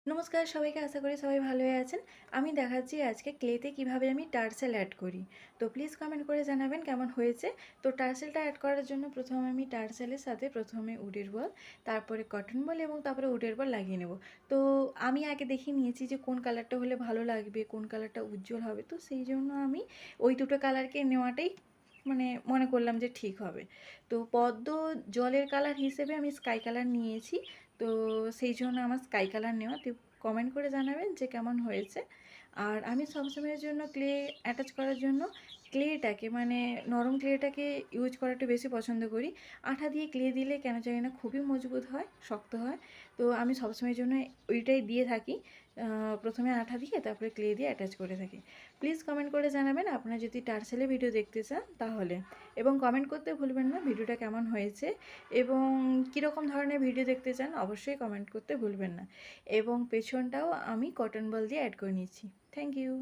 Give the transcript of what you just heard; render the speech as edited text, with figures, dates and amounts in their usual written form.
নমস্কার সবাইকে, আশা করি সবাই ভালোই আছেন। আমি দেখাচ্ছি আজকে ক্লেতে কিভাবে আমি টার্সেল অ্যাড করি। তো প্লিজ কমেন্ট করে জানাবেন কেমন হয়েছে। তো টার্সেলটা অ্যাড করার জন্য প্রথমে আমি টার্সেলের সাথে প্রথমে উডের বল, তারপরে কটন বল এবং তারপরে উডের বল লাগিয়ে নেব। তো আমি আগে দেখে নিয়েছি যে কোন কালারটা হলে ভালো লাগবে, কোন কালারটা উজ্জ্বল হবে। তো সেই জন্য আমি ওই দুটো কালারকে নেওয়াটাই মনে করলাম যে ঠিক হবে। তো পদ্ম জলের কালার হিসেবে আমি স্কাই কালার নিয়েছি। তো সেই জন্য আমার স্কাই কালার নেওয়া। তো কমেন্ট করে জানাবেন যে কেমন হয়েছে। আর আমি সবসময়ের জন্য ক্লে অ্যাটাচ করার জন্য ক্লেটাকে নরম ক্লেটাকে ইউজ করাটা বেশি পছন্দ করি। আঠা দিয়ে ক্লে দিলে কেন জানি না খুবই মজবুত হয়, শক্ত হয়। তো আমি সবসময়ের জন্য ওইটাই দিয়ে থাকি। প্রথমে আঠা দিয়ে তারপরে ক্লে দিয়ে অ্যাটাচ করে থাকি। প্লিজ কমেন্ট করে জানাবেন আপনারা যদি টার্সেলে ভিডিও দেখতে চান তাহলে। এবং কমেন্ট করতে ভুলবেন না ভিডিওটা কেমন হয়েছে এবং কীরকম ধরনের ভিডিও দেখতে চান অবশ্যই কমেন্ট করতে ভুলবেন না। এবং পেছনটাও আমি কটন বল দিয়ে অ্যাড করে নিচ্ছি। Thank you.